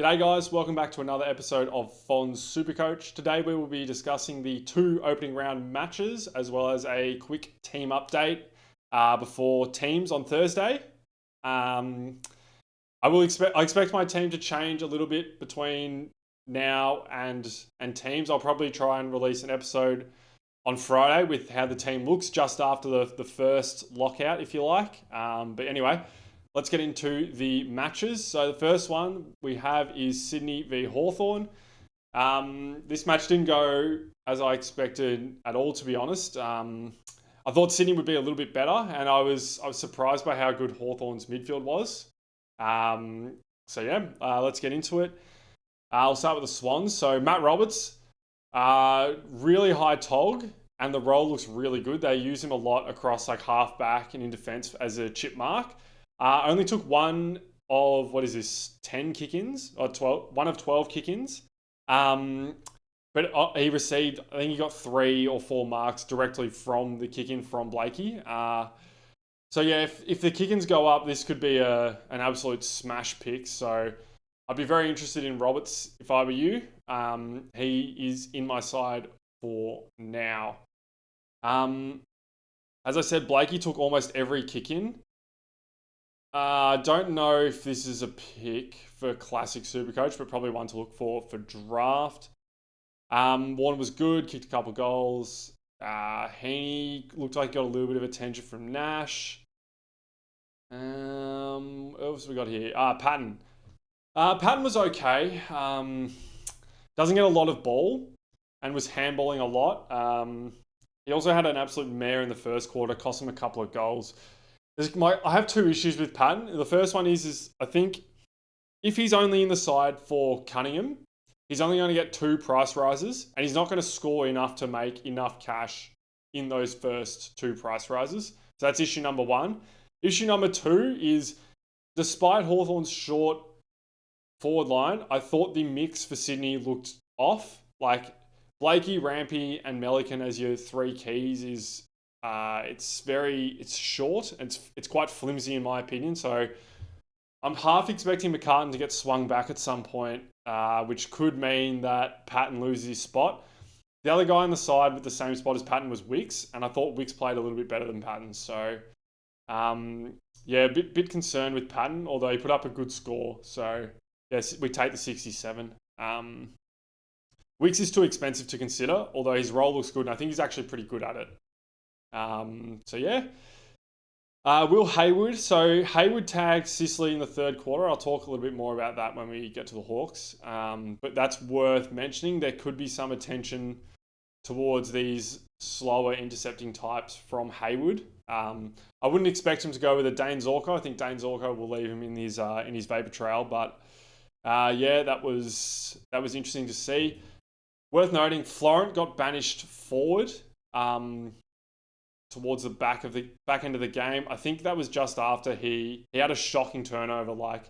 G'day guys, welcome back to another episode of Fon's Supercoach. Today we will be discussing the two opening round matches as well as a quick team update before teams on Thursday. I expect my team to change a little bit between now and teams. I'll probably try and release an episode on Friday with how the team looks just after the first lockout, if you like. But anyway, let's get into the matches. So the first one we have is Sydney v Hawthorn. This match didn't go as I expected at all, to be honest. I thought Sydney would be a little bit better, and I was surprised by how good Hawthorn's midfield was. Let's get into it. I'll start with the Swans. So Matt Roberts, really high tog, and the role looks really good. They use him a lot across like half back and in defence as a chip mark. Only took one of, 10 kick-ins? Or 12, one of 12 kick-ins. But he received, I think he got 3 or 4 marks directly from the kick-in from Blakey. If the kick-ins go up, this could be an absolute smash pick. So I'd be very interested in Roberts if I were you. He is in my side for now. As I said, Blakey took almost every kick-in. I don't know if this is a pick for Classic Supercoach, but probably one to look for draft. Warren was good, kicked a couple of goals. Heaney looked like he got a little bit of attention from Nash. What else we got here? Patton. Patton was okay. Doesn't get a lot of ball and was handballing a lot. He also had an absolute mare in the first quarter, cost him a couple of goals. I have 2 issues with Patton. The first one is I think if he's only in the side for Cunningham, he's only going to get 2 price rises, and he's not going to score enough to make enough cash in those first 2 price rises. So that's issue number 1. Issue number 2 is, despite Hawthorn's short forward line, I thought the mix for Sydney looked off. Like Blakey, Rampy, and Melican as your 3 keys is... It's short and it's quite flimsy in my opinion. So I'm half expecting McCartan to get swung back at some point, which could mean that Patton loses his spot. The other guy on the side with the same spot as Patton was Wicks, and I thought Wicks played a little bit better than Patton. So, a bit concerned with Patton, although he put up a good score. So, yes, we take the 67. Wicks is too expensive to consider, although his role looks good, and I think he's actually pretty good at it. Will Hayward. So Hayward tagged Sicily in the third quarter. I'll talk a little bit more about that when we get to the Hawks. But that's worth mentioning. There could be some attention towards these slower intercepting types from Hayward. I wouldn't expect him to go with a Dane Zorko. I think Dane Zorko will leave him in his vapor trail. But that was interesting to see. Worth noting, Florent got banished forward. Towards the back end of the game. I think that was just after he had a shocking turnover, like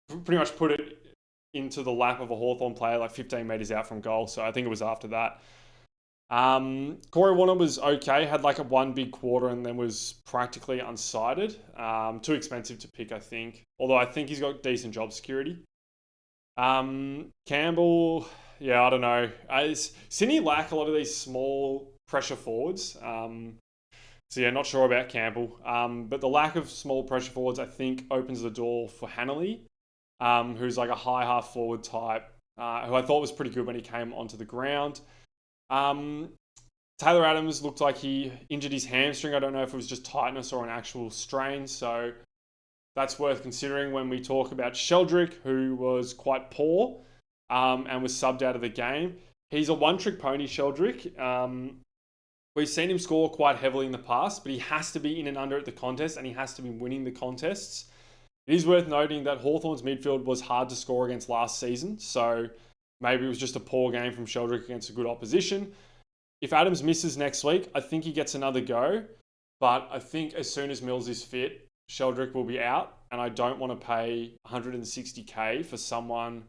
pretty much put it into the lap of a Hawthorn player, like 15 metres out from goal. So I think it was after that. Corey Warner was okay, had like a 1 big quarter and then was practically unsighted. Too expensive to pick, I think. Although I think he's got decent job security. Campbell, I don't know. Sydney lack a lot of these small pressure forwards. Not sure about Campbell. But the lack of small pressure forwards, I think, opens the door for Hanley, who's like a high half forward type, who I thought was pretty good when he came onto the ground. Taylor Adams looked like he injured his hamstring. I don't know if it was just tightness or an actual strain. So that's worth considering when we talk about Sheldrick, who was quite poor and was subbed out of the game. He's a one-trick pony, Sheldrick. We've seen him score quite heavily in the past, but he has to be in and under at the contest, and he has to be winning the contests. It is worth noting that Hawthorn's midfield was hard to score against last season, so maybe it was just a poor game from Sheldrick against a good opposition. If Adams misses next week, I think he gets another go, but I think as soon as Mills is fit, Sheldrick will be out, and I don't want to pay 160k for someone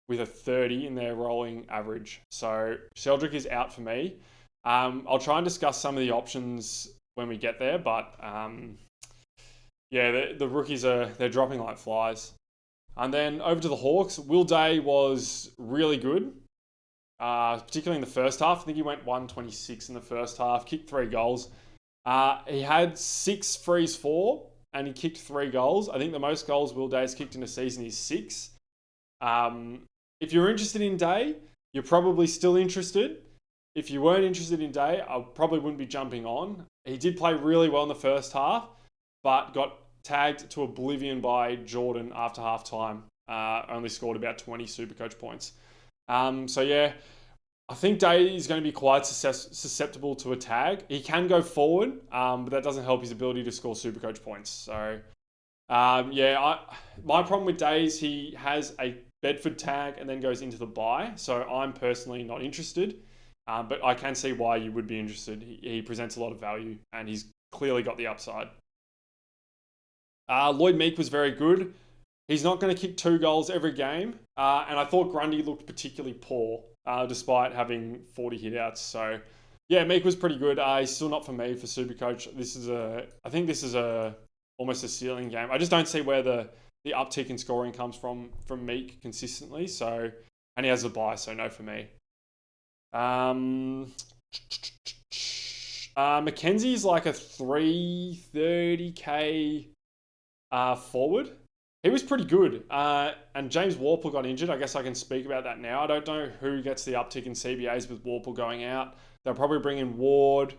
with a 30 in their rolling average. So Sheldrick is out for me. I'll try and discuss some of the options when we get there, but the rookies they're dropping like flies. And then over to the Hawks, Will Day was really good, particularly in the first half. I think he went 126 in the first half, kicked 3 goals. He had 6 frees 4, and he kicked 3 goals. I think the most goals Will Day has kicked in a season is 6. If you're interested in Day, you're probably still interested. If you weren't interested in Day, I probably wouldn't be jumping on. He did play really well in the first half, but got tagged to oblivion by Jordan after half time. Only scored about 20 Supercoach points. So yeah, I think Day is going to be quite susceptible to a tag. He can go forward, but that doesn't help his ability to score Supercoach points. So my problem with Day is he has a Bedford tag and then goes into the bye. So I'm personally not interested, but I can see why you would be interested. He presents a lot of value and he's clearly got the upside. Lloyd Meek was very good. He's not going to kick 2 goals every game. And I thought Grundy looked particularly poor, despite having 40 hitouts. So, yeah, Meek was pretty good. He's still not for me for Supercoach. I think this is almost a ceiling game. I just don't see where the uptick in scoring comes from Meek consistently. So, and he has a bye, so no for me. Mackenzie's like a 330k forward. He was pretty good. And James Warple got injured. I guess I can speak about that now. I don't know who gets the uptick in CBAs with Warple going out. They'll probably bring in Ward,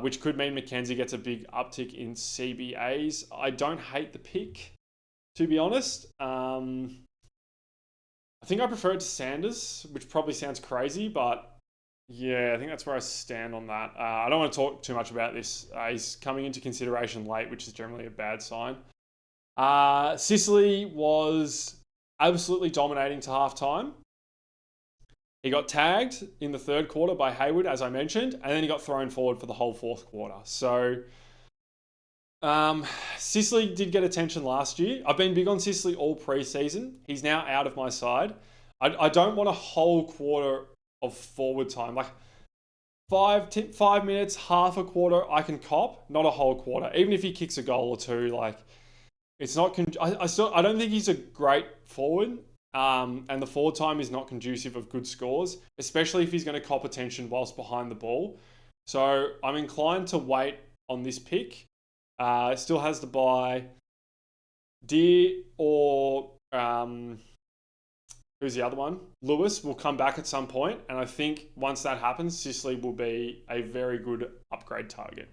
which could mean Mackenzie gets a big uptick in CBAs. I don't hate the pick, to be honest. I think I prefer it to Sanders, which probably sounds crazy, but yeah, I think that's where I stand on that. I don't want to talk too much about this. He's coming into consideration late, which is generally a bad sign. Sicily was absolutely dominating to halftime. He got tagged in the third quarter by Hayward, as I mentioned, and then he got thrown forward for the whole fourth quarter. So, Sicily did get attention last year. I've been big on Sicily all preseason. He's now out of my side. I don't want a whole quarter of forward time. Like 5 minutes, half a quarter, I can cop, not a whole quarter. Even if he kicks a goal or two, like it's not. I don't think he's a great forward. And the forward time is not conducive of good scores, especially if he's going to cop attention whilst behind the ball. So I'm inclined to wait on this pick. Still has to buy Deer or who's the other one? Lewis will come back at some point, and I think once that happens, Sicily will be a very good upgrade target.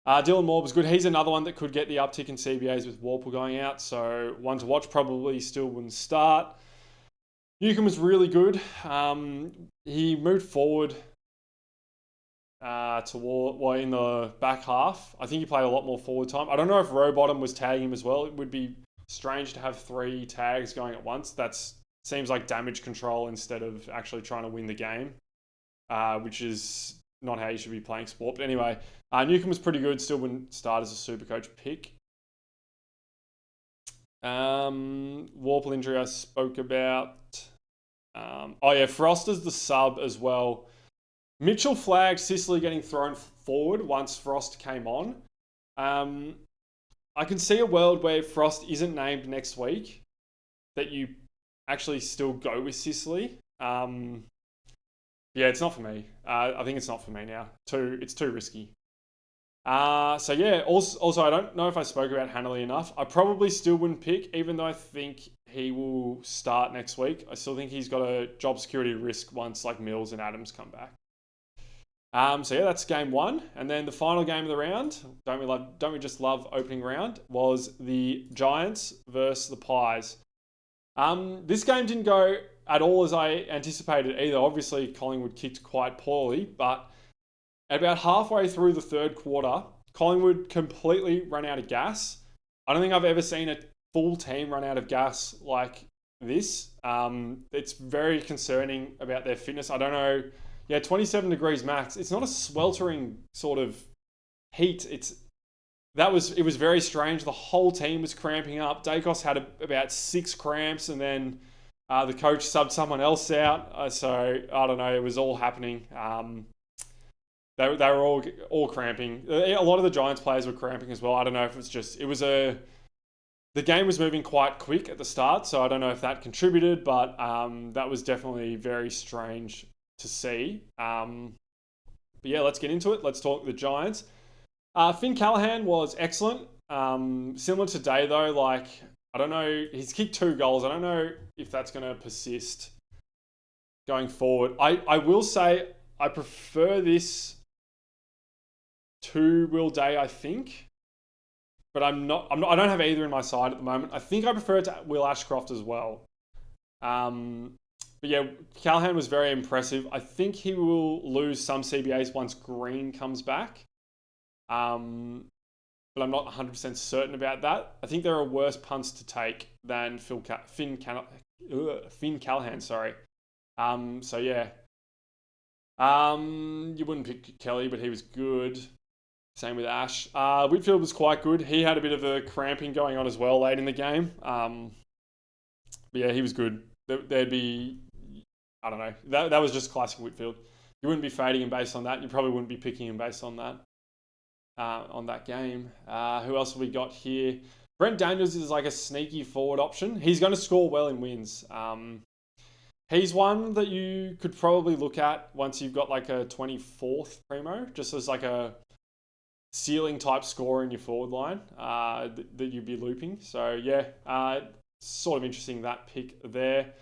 Dylan Moore was good. He's another one that could get the uptick in CBAs with Warple going out, so one to watch. Probably still wouldn't start. Newcomb was really good. He moved forward in the back half. I think he played a lot more forward time. I don't know if Rowbottom was tagging him as well. It would be strange to have 3 tags going at once. Seems like damage control instead of actually trying to win the game, which is not how you should be playing sport. But anyway, Newcomb was pretty good. Still wouldn't start as a Supercoach pick. Warple injury I spoke about. Froster's the sub as well. Mitchell flagged Sicily getting thrown forward once Frost came on. I can see a world where Frost isn't named next week, that you actually still go with Sicily. It's not for me. I think it's not for me now. It's too risky. Also, I don't know if I spoke about Hanley enough. I probably still wouldn't pick, even though I think he will start next week. I still think he's got a job security risk once like Mills and Adams come back. That's game 1. And then the final game of the round, don't we just love opening round, was the Giants versus the Pies. This game didn't go at all as I anticipated either. Obviously, Collingwood kicked quite poorly, but about halfway through the third quarter, Collingwood completely ran out of gas. I don't think I've ever seen a full team run out of gas like this. It's very concerning about their fitness. I don't know. 27 degrees max. It's not a sweltering sort of heat. It was very strange. The whole team was cramping up. Dacos had about 6 cramps, and then the coach subbed someone else out. So I don't know. It was all happening. They were all cramping. A lot of the Giants players were cramping as well. I don't know if it was the game was moving quite quick at the start, so I don't know if that contributed, but that was definitely very strange to see. But yeah, let's get into it. Let's talk the Giants. Finn Callahan was excellent. Similar to Day though, like I don't know, he's kicked 2 goals. I don't know if that's going to persist going forward. I will say I prefer this to Will Day, I think. But I don't have either in my side at the moment. I think I prefer it to Will Ashcroft as well. But yeah, Callahan was very impressive. I think he will lose some CBAs once Green comes back. But I'm not 100% certain about that. I think there are worse punts to take than Finn Callahan. Sorry. So yeah. You wouldn't pick Kelly, but he was good. Same with Ash. Whitfield was quite good. He had a bit of a cramping going on as well late in the game. But yeah, he was good. There'd be, I don't know. That was just classic Whitfield. You wouldn't be fading him based on that. You probably wouldn't be picking him based on that. On that game. Who else have we got here? Brent Daniels is like a sneaky forward option. He's going to score well in wins. He's one that you could probably look at once you've got like a 24th primo, just as like a ceiling type score in your forward line that you'd be looping. So yeah, sort of interesting that pick there.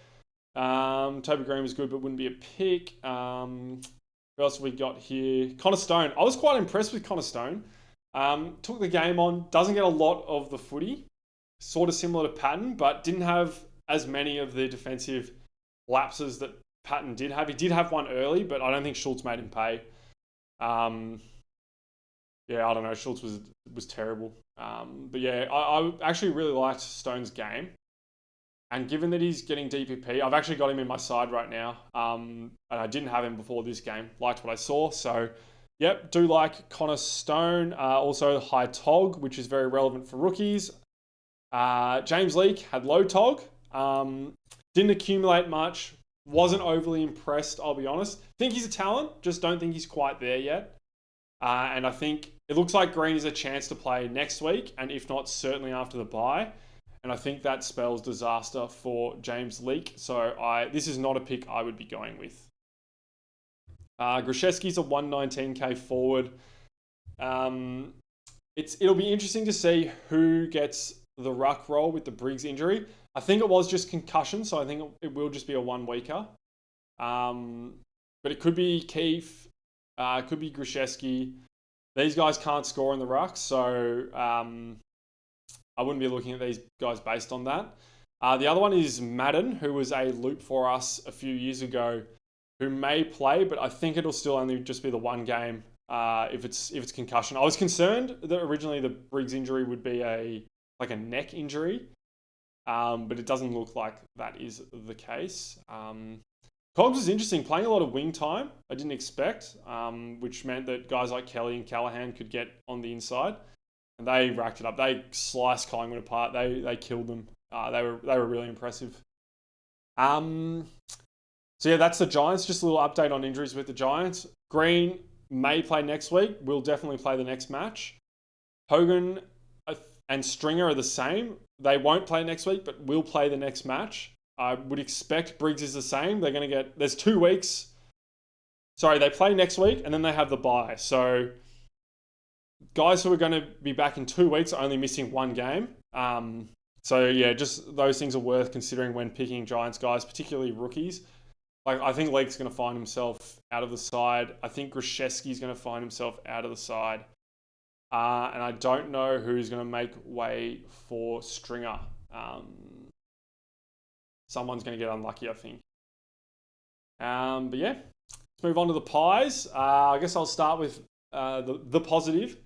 Toby Green was good, but wouldn't be a pick. Who else have we got here? Connor Stone. I was quite impressed with Connor Stone. Took the game on, doesn't get a lot of the footy, sort of similar to Patton, but didn't have as many of the defensive lapses that Patton did have. He did have one early, but I don't think Schultz made him pay. Yeah, I don't know. Schultz was terrible. But yeah, I actually really liked Stone's game. And given that he's getting DPP, I've actually got him in my side right now. And I didn't have him before this game. Liked what I saw. So, yep, do like Connor Stone. Also, high TOG, which is very relevant for rookies. James Leake had low TOG. Didn't accumulate much. Wasn't overly impressed, I'll be honest. Think he's a talent. Just don't think he's quite there yet. And I think it looks like Green is a chance to play next week, and if not, certainly after the bye. And I think that spells disaster for James Leake. So this is not a pick I would be going with. Grishesky's a 119k forward. It'll be interesting to see who gets the ruck role with the Briggs injury. I think it was just concussion, so I think it will just be a 1 weeker. But it could be Keefe. It could be Grishesky. These guys can't score in the ruck, so I wouldn't be looking at these guys based on that. The other one is Madden, who was a loop for us a few years ago, who may play, but I think it'll still only just be the 1 game if it's concussion. I was concerned that originally the Briggs injury would be a neck injury, but it doesn't look like that is the case. Cogs was interesting, playing a lot of wing time. I didn't expect, which meant that guys like Kelly and Callahan could get on the inside, and they racked it up. They sliced Collingwood apart. They killed them. They were really impressive. So yeah, that's the Giants. Just a little update on injuries with the Giants. Green may play next week. Will definitely play the next match. Hogan and Stringer are the same. They won't play next week, but will play the next match. I would expect Briggs is the same. They're going to there's 2 weeks. Sorry, they play next week and then they have the bye. So guys who are going to be back in 2 weeks are only missing 1 game. So yeah, just those things are worth considering when picking Giants guys, particularly rookies. Like I think Lake's going to find himself out of the side. I think Grishesky's going to find himself out of the side. And I don't know who's going to make way for Stringer. Someone's going to get unlucky, I think. But yeah, let's move on to the pies. I guess I'll start with the positive.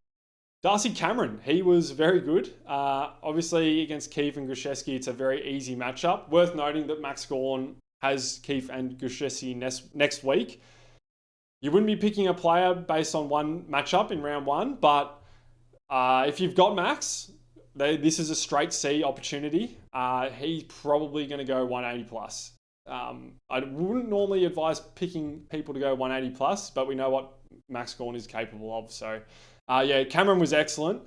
Darcy Cameron, he was very good. Obviously, against Keefe and Grishesky, it's a very easy matchup. Worth noting that Max Gawn has Keefe and Grishesky next week. You wouldn't be picking a player based on one matchup in round 1, but if you've got Max, this is a straight C opportunity. He's probably going to go 180 plus. I wouldn't normally advise picking people to go 180 plus, but we know what Max Gawn is capable of. So, yeah, Cameron was excellent.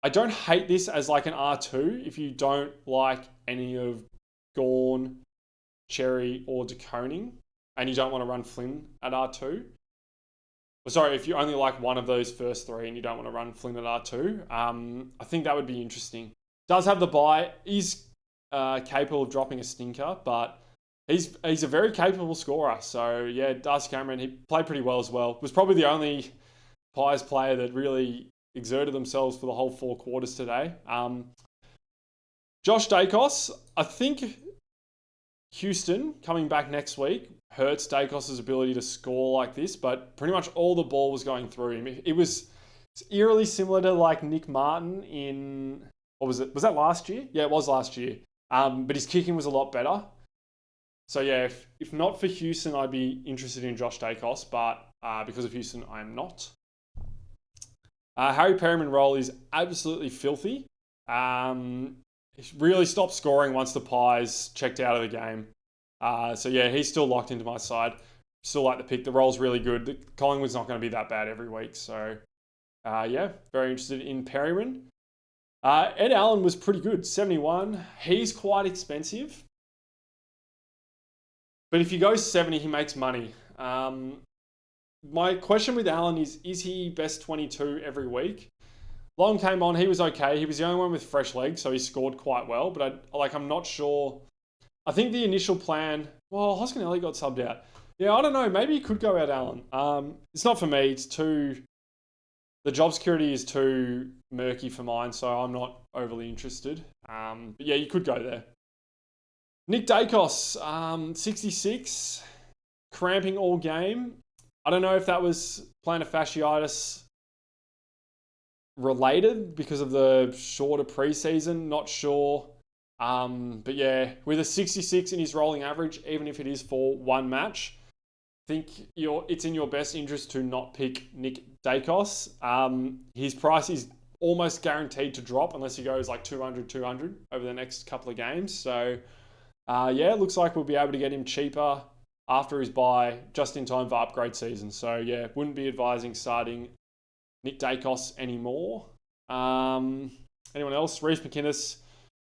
I don't hate this as like an R2 if you don't like any of Gawn, Cherry, or De Koning, and you don't want to run Flynn at R2. Sorry, if you only like one of those first three and you don't want to run Flynn at R2, I think that would be interesting. Does have the bye. He's capable of dropping a stinker, but he's a very capable scorer. So yeah, Darcy Cameron, he played pretty well as well. Was probably the only Pies player that really exerted themselves for the whole 4 quarters today. Josh Dacos, I think Houston coming back next week hurts Dacos' ability to score like this, but pretty much all the ball was going through him. It was eerily similar to like Nick Martin in, what was it? Was that last year? Yeah, it was last year. But his kicking was a lot better. So yeah, if not for Houston, I'd be interested in Josh Dacos, but because of Houston, I am not. Harry Perryman role is absolutely filthy. He really stopped scoring once the Pies checked out of the game. So yeah, he's still locked into my side. Still like the pick. The role's really good. Collingwood's not going to be that bad every week. So yeah, very interested in Perryman. Ed Allen was pretty good, 71. He's quite expensive. But if you go 70, he makes money. My question with Allen is he best 22 every week? Long came on, he was okay. He was the only one with fresh legs, so he scored quite well. But I'm not sure. I think the initial plan, well, Hoskinelli got subbed out. Yeah, I don't know. Maybe he could go out Allen. It's not for me. The job security is too murky for mine, so I'm not overly interested. But yeah, you could go there. Nick Dacos, 66, cramping all game. I don't know if that was plantar fasciitis related because of the shorter preseason. Not sure. But yeah, with a 66 in his rolling average, even if it is for one match, I think it's in your best interest to not pick Nick Dacos. His price is almost guaranteed to drop unless he goes like 200 over the next couple of games. So yeah, it looks like we'll be able to get him cheaper after his bye, just in time for upgrade season. So yeah, wouldn't be advising starting Nick Dacos anymore. Anyone else? Reece McInnes,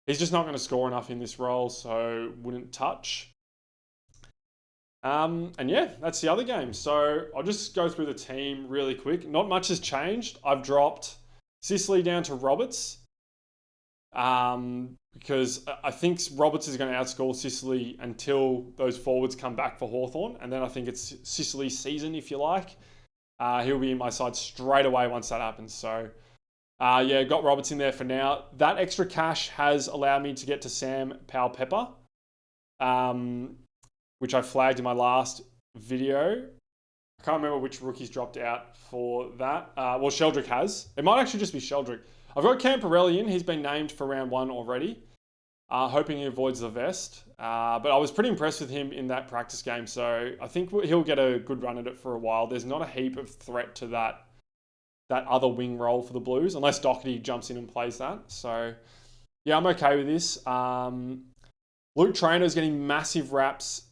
he's just not going to score enough in this role, so wouldn't touch. And yeah, that's the other game. So I'll just go through the team really quick. Not much has changed. I've dropped Sicily down to Roberts. Because I think Roberts is going to outscore Sicily until those forwards come back for Hawthorn. And then I think it's Sicily's season, if you like. He'll be in my side straight away once that happens. So, yeah, got Roberts in there for now. That extra cash has allowed me to get to Sam Powell-Pepper, which I flagged in my last video. I can't remember which rookies dropped out for that. Well, Sheldrick has. It might actually just be Sheldrick. I've got Camporelli in. He's been named for round 1 already. Hoping he avoids the vest. But I was pretty impressed with him in that practice game. So I think he'll get a good run at it for a while. There's not a heap of threat to that other wing role for the Blues, unless Doherty jumps in and plays that. So yeah, I'm okay with this. Luke Trainer's getting massive raps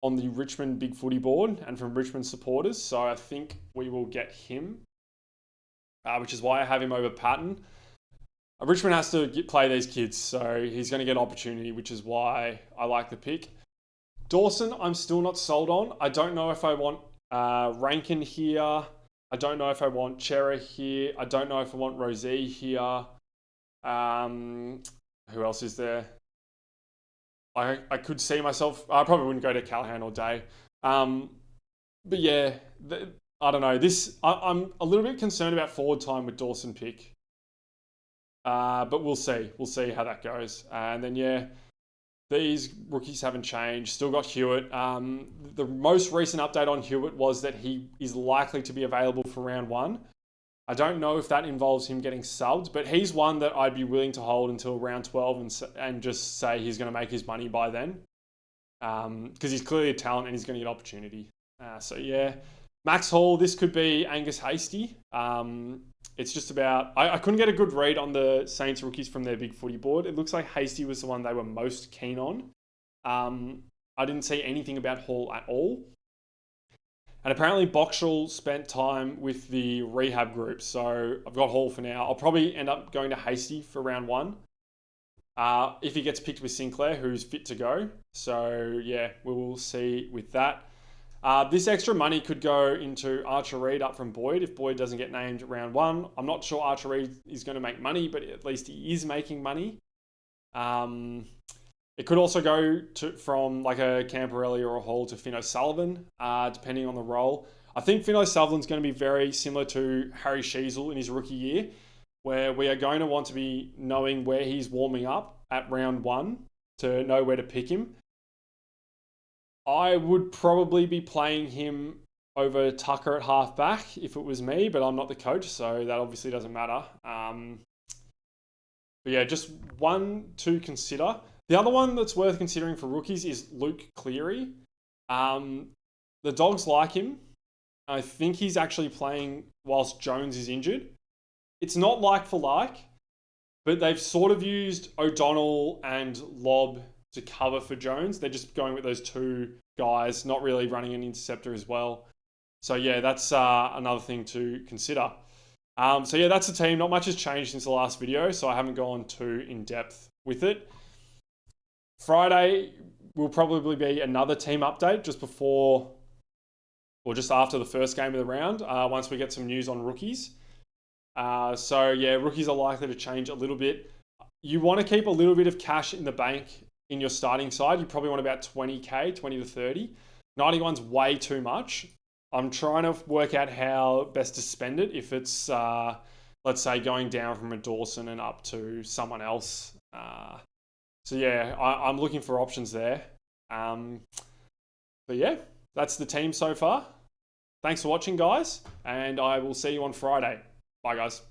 on the Richmond Big Footy board and from Richmond supporters. So I think we will get him, which is why I have him over Patton. Richmond has to play these kids, so he's going to get opportunity, which is why I like the pick. Dawson, I'm still not sold on. I don't know if I want Rankin here. I don't know if I want Chera here. I don't know if I want Rosé here. Who else is there? I could see myself. I probably wouldn't go to Callahan or Day. But yeah, I don't know. I'm a little bit concerned about forward time with Dawson pick. But we'll see. We'll see how that goes. And then, yeah, these rookies haven't changed. Still got Hewitt. The most recent update on Hewitt was that he is likely to be available for round 1. I don't know if that involves him getting subbed, but he's one that I'd be willing to hold until round 12 and just say he's going to make his money by then. Because he's clearly a talent and he's going to get opportunity. So, yeah. Max Hall, this could be Angus Hasty. It's just about... I couldn't get a good read on the Saints rookies from their Big Footy board. It looks like Hasty was the one they were most keen on. I didn't see anything about Hall at all. And apparently Boxall spent time with the rehab group. So I've got Hall for now. I'll probably end up going to Hasty for round 1. If he gets picked with Sinclair, who's fit to go. So yeah, we will see with that. This extra money could go into Archer Reed up from Boyd if Boyd doesn't get named round 1. I'm not sure Archer Reed is going to make money, but at least he is making money. It could also go from like a Camporelli or a Hall to Finn O'Sullivan, depending on the role. I think Finn O'Sullivan's going to be very similar to Harry Sheasel in his rookie year, where we are going to want to be knowing where he's warming up at round 1 to know where to pick him. I would probably be playing him over Tucker at halfback if it was me, but I'm not the coach, so that obviously doesn't matter. But yeah, just one to consider. The other one that's worth considering for rookies is Luke Cleary. The Dogs like him. I think he's actually playing whilst Jones is injured. It's not like for like, but they've sort of used O'Donnell and Lobb to cover for Jones. They're just going with those two guys, not really running an interceptor as well. So yeah, that's another thing to consider. So yeah, that's the team. Not much has changed since the last video, so I haven't gone too in depth with it. Friday will probably be another team update just before or just after the first game of the round, once we get some news on rookies. So yeah, rookies are likely to change a little bit. You want to keep a little bit of cash in the bank in your starting side. You probably want about 20k, 20 to 30. 91's way too much. I'm trying to work out how best to spend it. If it's, let's say, going down from a Dawson and up to someone else. So yeah, I'm looking for options there. But yeah, that's the team so far. Thanks for watching, guys, and I will see you on Friday. Bye, guys.